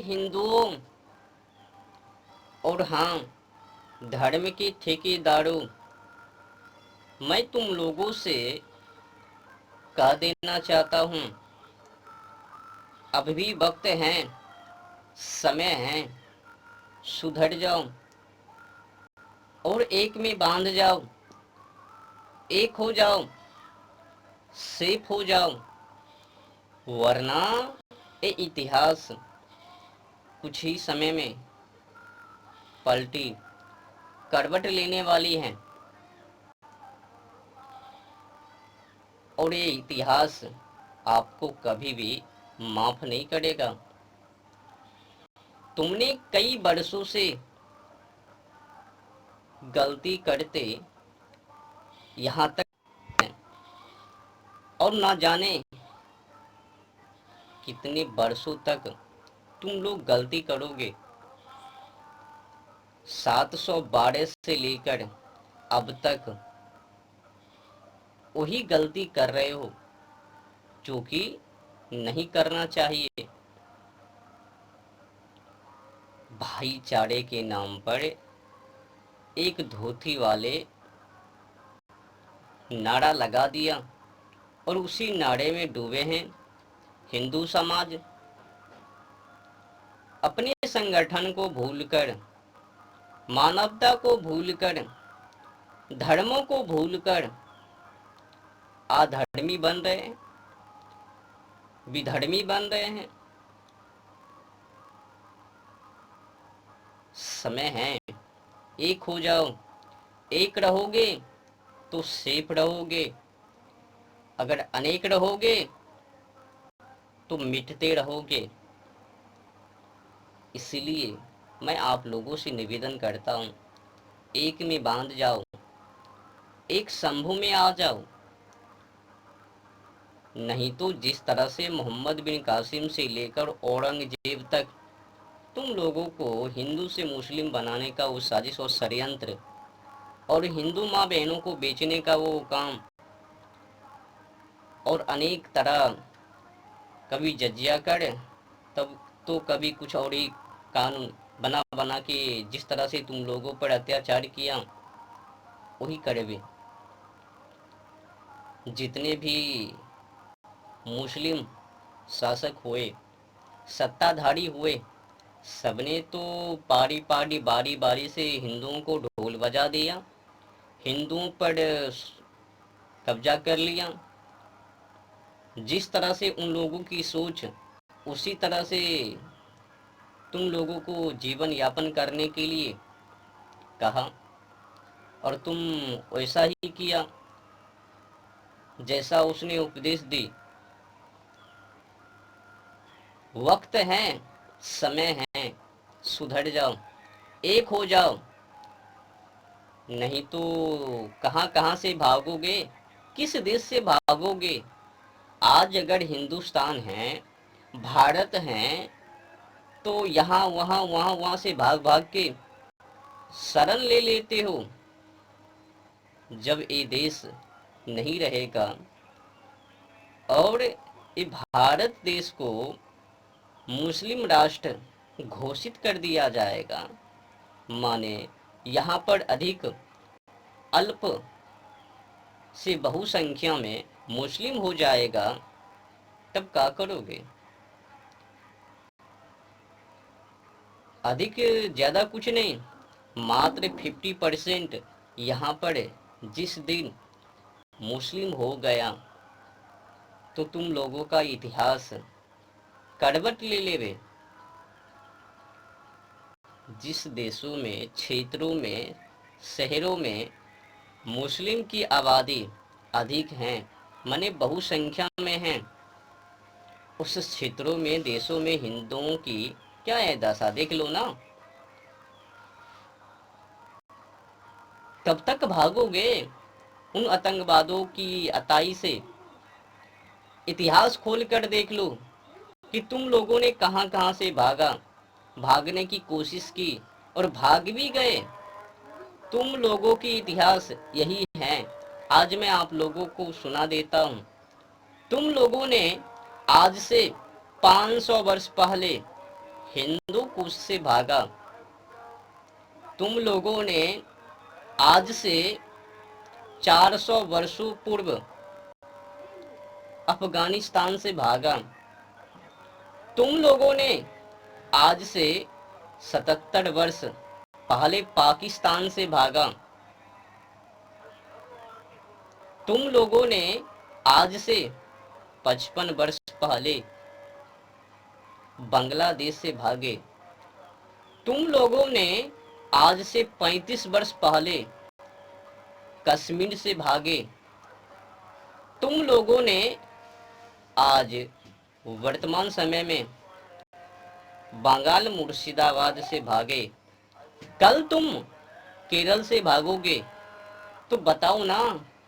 हिंदुओं और हाँ, धर्म के ठेकेदारों, मैं तुम लोगों से कह देना चाहता हूँ, अब भी वक्त है, समय है, सुधर जाओ और एक में बांध जाओ, एक हो जाओ, सेफ हो जाओ, वरना ये इतिहास कुछ ही समय में पलटी करवट लेने वाली है और ये इतिहास आपको कभी भी माफ नहीं करेगा। तुमने कई वर्षों से गलती करते यहाँ तक है और ना जाने कितने वर्षों तक तुम लोग गलती करोगे। 712 से लेकर अब तक वही गलती कर रहे हो जो कि नहीं करना चाहिए। भाईचारे के नाम पर एक धोती वाले नारा लगा दिया और उसी नारे में डूबे हैं हिंदू समाज। अपने संगठन को भूलकर, मानवता को भूलकर, धर्मों को भूलकर अधर्मी बन रहे हैं, विधर्मी बन रहे हैं। समय है, एक हो जाओ, एक रहोगे तो सेफ रहोगे, अगर अनेक रहोगे तो मिटते रहोगे। इसलिए मैं आप लोगों से निवेदन करता हूँ, एक में बांध जाओ, एक संभू में आ जाओ। नहीं तो जिस तरह से मोहम्मद बिन कासिम से लेकर औरंगजेब तक तुम लोगों को हिंदू से मुस्लिम बनाने का वो साजिश और षड्यंत्र और हिंदू माँ बहनों को बेचने का वो काम और अनेक तरह, कभी जजिया कर तब तो कभी कुछ और ही कानून बना बना के जिस तरह से तुम लोगों पर अत्याचार किया वही करे। जितने भी मुस्लिम शासक हुए, सत्ताधारी हुए, सबने तो पारी पारी बारी बारी से हिंदुओं को ढोल बजा दिया, हिंदुओं पर कब्जा कर लिया। जिस तरह से उन लोगों की सोच, उसी तरह से तुम लोगों को जीवन यापन करने के लिए कहा और तुम वैसा ही किया जैसा उसने उपदेश दी। वक्त है, समय है, सुधर जाओ, एक हो जाओ, नहीं तो कहाँ कहाँ से भागोगे, किस देश से भागोगे। आज अगर हिंदुस्तान है, भारत है, तो यहाँ वहाँ वहाँ वहाँ से भाग भाग के शरण ले लेते हो। जब ये देश नहीं रहेगा और ये भारत देश को मुस्लिम राष्ट्र घोषित कर दिया जाएगा, माने यहाँ पर अधिक अल्प से बहुसंख्या में मुस्लिम हो जाएगा, तब क्या करोगे। अधिक ज़्यादा कुछ नहीं, मात्र 50% यहाँ पर जिस दिन मुस्लिम हो गया तो तुम लोगों का इतिहास करवट ले लेवे। जिस देशों में, क्षेत्रों में, शहरों में मुस्लिम की आबादी अधिक है, माने बहुसंख्या में है, उस क्षेत्रों में, देशों में हिंदुओं की क्या है दशा, देख लो ना। कब तक भागोगे उन आतंकवादों की अताई से। इतिहास खोल कर देख लो कि तुम लोगों ने कहां कहां से भागा, भागने की कोशिश की और भाग भी गए। तुम लोगों की इतिहास यही है। आज मैं आप लोगों को सुना देता हूं। तुम लोगों ने आज से 500 वर्ष पहले हिंदू कुश से भागा। तुम लोगों ने आज से 400 वर्षों पूर्व अफगानिस्तान से भागा। तुम लोगों ने आज से 77 वर्ष पहले पाकिस्तान से भागा। तुम लोगों ने आज से 55 वर्ष पहले बांग्लादेश से भागे। तुम लोगों ने आज से 35 वर्ष पहले कश्मीर से भागे। तुम लोगों ने आज वर्तमान समय में बंगाल मुर्शिदाबाद से भागे। कल तुम केरल से भागोगे, तो बताओ ना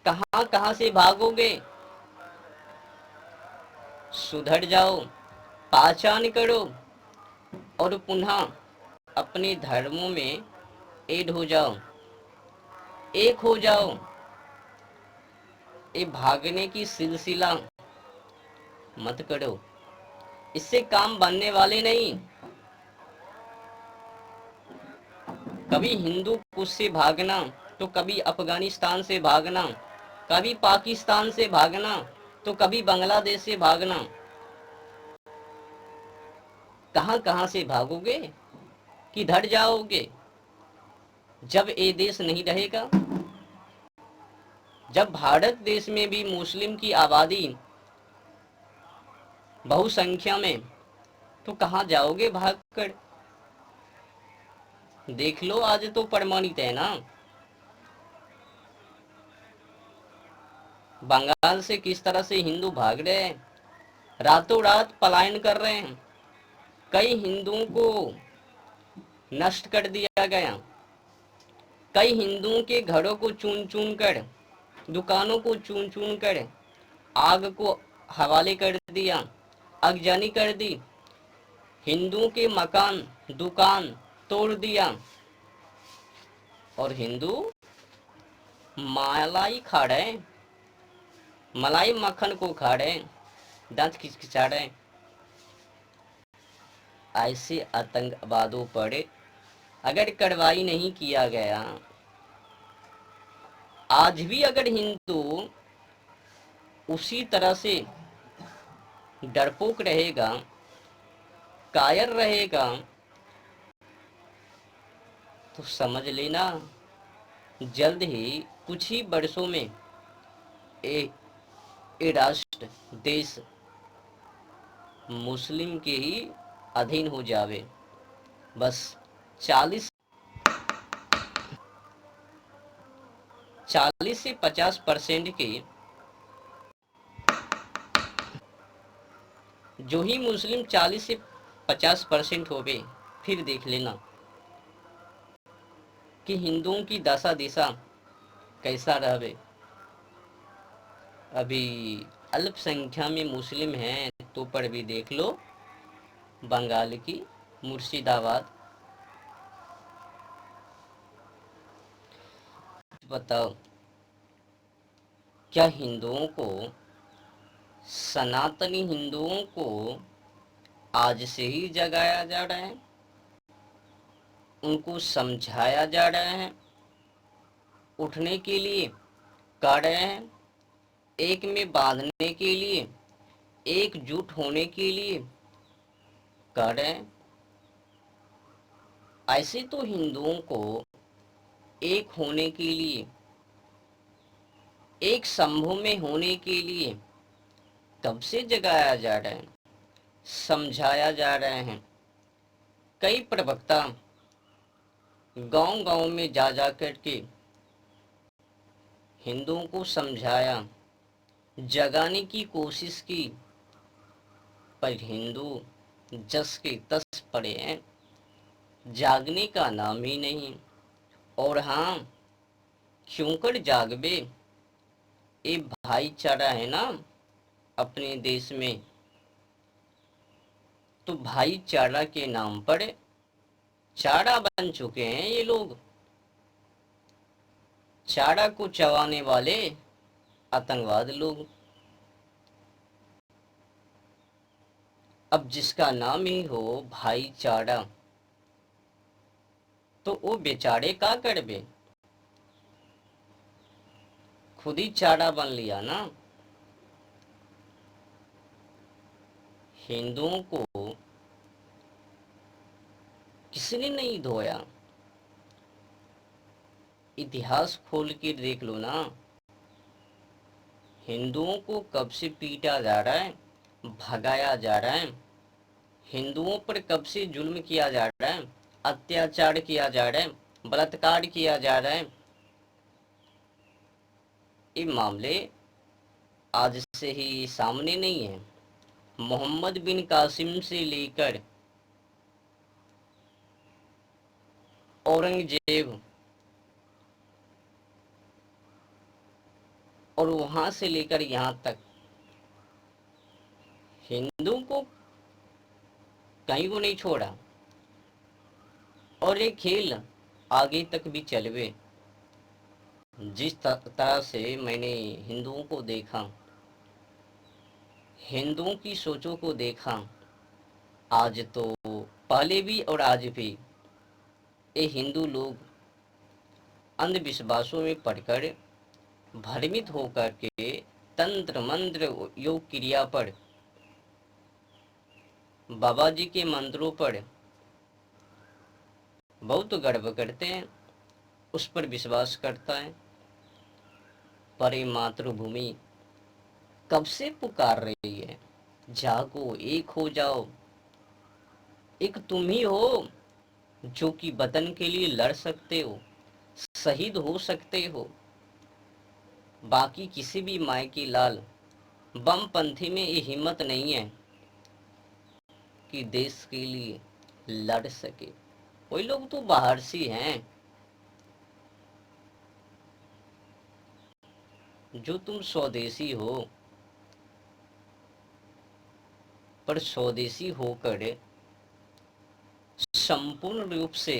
कहां कहां से भागोगे। सुधर जाओ, पहचान करो और पुनः अपने धर्मों में ऐड हो जाओ, एक हो जाओ। ये भागने की सिलसिला मत करो, इससे काम बनने वाले नहीं। कभी हिंदू कुश से भागना, तो कभी अफगानिस्तान से भागना, कभी पाकिस्तान से भागना, तो कभी बांग्लादेश से भागना। कहां कहां से भागोगे, किधर जाओगे जब ये देश नहीं रहेगा। जब भारत देश में भी मुस्लिम की आबादी बहुसंख्या में, तो कहां जाओगे भागकर। देख लो, आज तो प्रमाणित है ना, बंगाल से किस तरह से हिंदू भाग रहे हैं, रातों रात पलायन कर रहे हैं। कई हिंदुओं को नष्ट कर दिया गया, कई हिंदुओं के घरों को चून चून कर, दुकानों को चून चून कर आग को हवाले कर दिया, आगजनी कर दी। हिंदुओं के मकान दुकान तोड़ दिया, और हिंदू मलाई खा रहे, मलाई मक्खन को खा रहे, दांत खिचखिचा रहे। ऐसे आतंकवादों पर अगर कार्रवाई नहीं किया गया, आज भी अगर हिंदू उसी तरह से डरपोक रहेगा, कायर रहेगा, तो समझ लेना जल्द ही कुछ ही वर्षों में ये राष्ट्र देश मुस्लिम के ही अधीन हो जावे। बस 40 से 50% के जो ही मुस्लिम 40 से 50% हो गए, फिर देख लेना कि हिंदुओं की दशा दिशा कैसा रहे। अभी अल्पसंख्या में मुस्लिम हैं, तो पर भी देख लो बंगाल की मुर्शिदाबाद। बताओ, क्या हिंदुओं को, सनातनी हिंदुओं को आज से ही जगाया जा रहा है, उनको समझाया जा रहा है, उठने के लिए कह रहे हैं, एक में बांधने के लिए, एकजुट होने के लिए कह रहे हैं। ऐसे तो हिंदुओं को एक होने के लिए, एक समूह में होने के लिए कब से जगाया जा रहा है, समझाया जा रहे हैं। कई प्रवक्ता गांव गांव में जा जा करके हिंदुओं को समझाया, जगाने की कोशिश की, पर हिंदू जस के तस पड़े हैं, जागने का नाम ही नहीं। और हाँ, क्यों कर जागबे, ये भाईचारा है ना अपने देश में, तो भाईचारा के नाम पर चारा बन चुके हैं ये लोग, चारा को चबाने वाले आतंकवाद लोग। अब जिसका नाम ही हो भाईचारा, तो वो बेचारे का करबे, खुद ही चारा बन लिया ना। हिंदुओं को किसने नहीं धोया, इतिहास खोल के देख लो ना। हिंदुओं को कब से पीटा जा रहा है, भगाया जा रहा है, हिंदुओं पर कब से जुल्म किया जा रहा है, अत्याचार किया जा रहा है, बलात्कार किया जा रहा है। ये मामले आज से ही सामने नहीं है। मोहम्मद बिन कासिम से लेकर औरंगजेब और वहां से लेकर यहां तक हिंदू को कहीं को नहीं छोड़ा, और ये खेल आगे तक भी चलवे। जिस तरह से मैंने हिंदुओं को देखा, हिंदुओं की सोचों को देखा, आज तो पहले भी और आज भी ये हिंदू लोग अंधविश्वासों में पड़कर भ्रमित होकर के तंत्र मंत्र योग क्रिया पर, बाबा जी के मंत्रों पर बहुत गर्व करते हैं, उस पर विश्वास करता है। पर ये मातृभूमि कब से पुकार रही है, जागो एक हो जाओ। एक तुम ही हो जो कि वतन के लिए लड़ सकते हो, शहीद हो सकते हो। बाकी किसी भी माई की लाल बमपंथी में ये हिम्मत नहीं है कि देश के लिए लड़ सके। कोई लोग तो बाहर से हैं। जो तुम स्वदेशी हो, पर स्वदेशी होकर संपूर्ण रूप से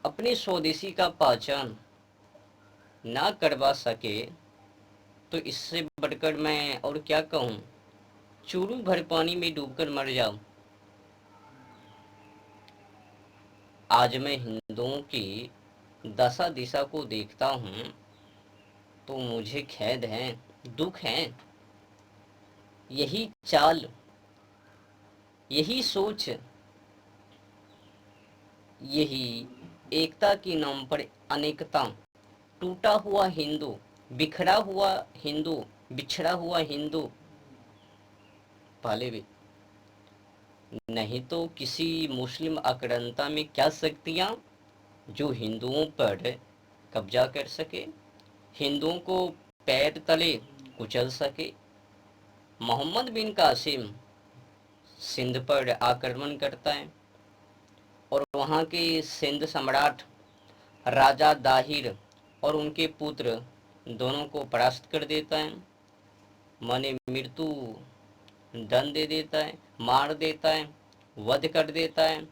अपने स्वदेशी का पहचान ना करवा सके, तो इससे बढ़कर मैं और क्या कहूँ, चूरू भर पानी में डूबकर मर जाऊं। आज मैं हिंदुओं की दशा दिशा को देखता हूँ तो मुझे खेद है, दुख है। यही चाल, यही सोच, यही एकता के नाम पर अनेकता, टूटा हुआ हिंदू, बिखरा हुआ हिंदू, बिछड़ा हुआ हिंदू पहले भी। नहीं तो किसी मुस्लिम आक्रांता में क्या शक्तियां जो हिंदुओं पर कब्जा कर सके, हिंदुओं को पैर तले कुचल सके। मोहम्मद बिन कासिम सिंध पर आक्रमण करता है और वहाँ के सिंध सम्राट राजा दाहिर और उनके पुत्र दोनों को परास्त कर देता है, माने मृत्यु दंड दे देता है, मार देता है, वध कर देता है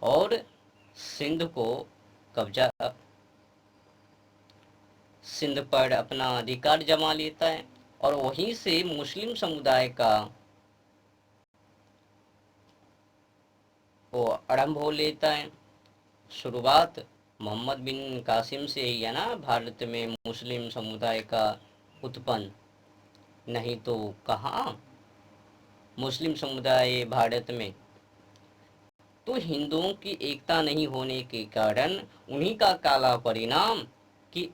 और सिंध को कब्जा, सिंध पर अपना अधिकार जमा लेता है। और वहीं से मुस्लिम समुदाय का वो आरंभ हो लेता है। शुरुआत मोहम्मद बिन कासिम से ही है ना, भारत में मुस्लिम समुदाय का उत्पन्न। नहीं तो कहाँ मुस्लिम समुदाय भारत में। तो हिंदुओं की एकता नहीं होने के कारण उन्हीं का काला परिणाम कि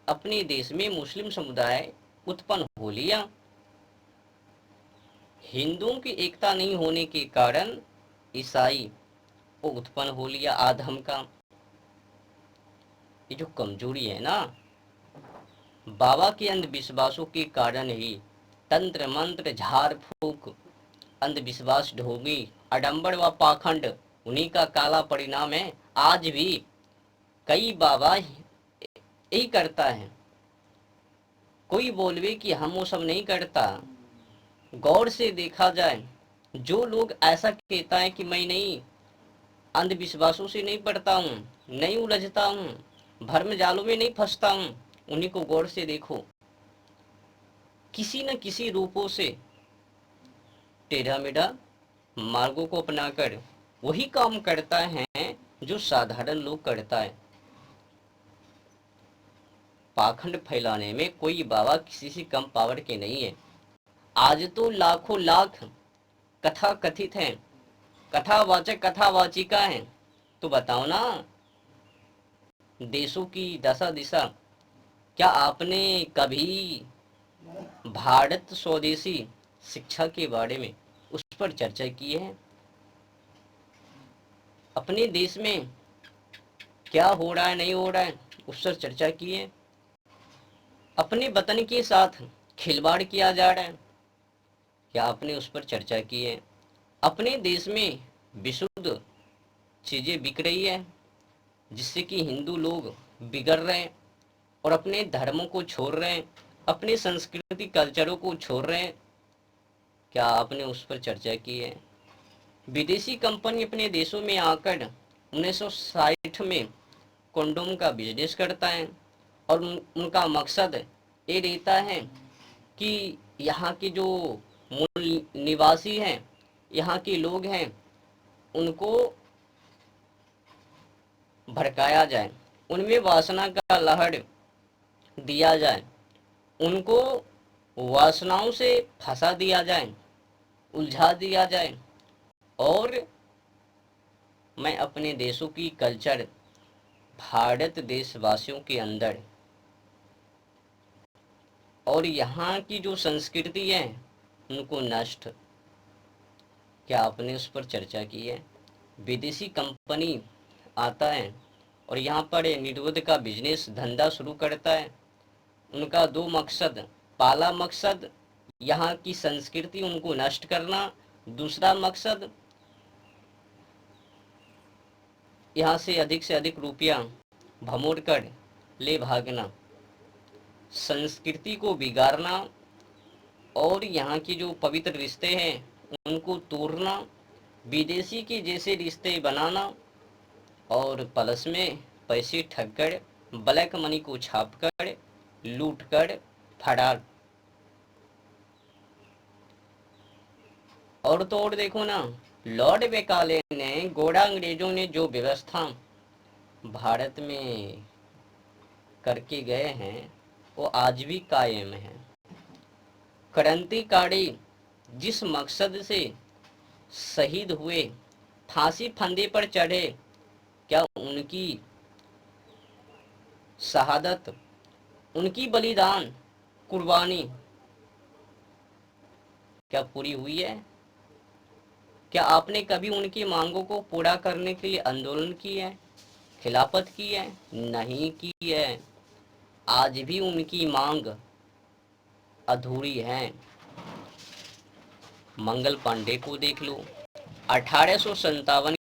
अपने देश में मुस्लिम समुदाय उत्पन्न हो लिया। हिंदुओं की एकता नहीं होने के कारण ईसाई वो उत्पन्न हो लिया, आधम का। ये जो कमजोरी है ना, बाबा के अंधविश्वासों के कारण ही तंत्र मंत्र झाड़ फूक, अंधविश्वास, ढोंगी, आडंबर व पाखंड उन्हीं का काला परिणाम है। आज भी कई बाबा यही करता है। कोई बोलवे कि हम वो सब नहीं करता, गौर से देखा जाए, जो लोग ऐसा कहता है कि मैं नहीं अंधविश्वासों से नहीं पढ़ता हूँ, नहीं उलझता हूँ, भर्म जालों में नहीं फंसता हूँ, उन्हीं को गौर से देखो, किसी न किसी रूपों से टेढ़ा मेढ़ा मार्गों को अपनाकर वही काम करता है जो साधारण लोग करता है। पाखंड फैलाने में कोई बाबा किसी से कम पावर के नहीं है। आज तो लाखों लाख कथा कथित हैं, कथावाचक कथावाचिका हैं। तो बताओ ना, देशों की दशा दिशा, क्या आपने कभी भारत स्वदेशी शिक्षा के बारे में उस पर चर्चा की है? अपने देश में क्या हो रहा है नहीं हो रहा है उस पर चर्चा की है? अपने वतन के साथ खिलवाड़ किया जा रहा है, क्या आपने उस पर चर्चा की है? अपने देश में विशुद्ध चीजें बिक रही है जिससे कि हिंदू लोग बिगड़ रहे हैं और अपने धर्मों को छोड़ रहे हैं, अपने संस्कृति कल्चरों को छोड़ रहे हैं, क्या आपने उस पर चर्चा की है? विदेशी कंपनी अपने देशों में आकर 1960 में कंडोम का बिजनेस करता है और उनका मकसद ये रहता है कि यहाँ के जो मूल निवासी हैं, यहाँ के लोग हैं, उनको भड़काया जाए, उनमें वासना का लहर दिया जाए, उनको वासनाओं से फंसा दिया जाए, उलझा दिया जाए। और मैं अपने देशों की कल्चर भारत देशवासियों के अंदर और यहाँ की जो संस्कृति है उनको नष्ट, क्या आपने उस पर चर्चा की है? विदेशी कंपनी आता है और यहाँ पर निर्वोध का बिजनेस धंधा शुरू करता है। उनका दो मकसद, पहला मकसद यहाँ की संस्कृति उनको नष्ट करना, दूसरा मकसद यहाँ से अधिक रुपया भमोड़ कर ले भागना, संस्कृति को बिगाड़ना और यहाँ के जो पवित्र रिश्ते हैं उनको तोड़ना, विदेशी के जैसे रिश्ते बनाना और प्लस में पैसे ठग कर, ब्लैक मनी को छाप कर, लूट कर फरार। और तो और देखो ना, लॉर्ड मैकाले ने, गोरा अंग्रेजों ने जो व्यवस्था भारत में करके गए हैं वो आज भी कायम है। क्रांतिकारी जिस मकसद से शहीद हुए, फांसी फंदे पर चढ़े, क्या उनकी शहादत, उनकी बलिदान, कुर्बानी क्या पूरी हुई है? क्या आपने कभी उनकी मांगों को पूरा करने के लिए आंदोलन किया है, खिलाफत की है? नहीं की है। आज भी उनकी मांग अधूरी है। मंगल पांडे को देख लो, 1857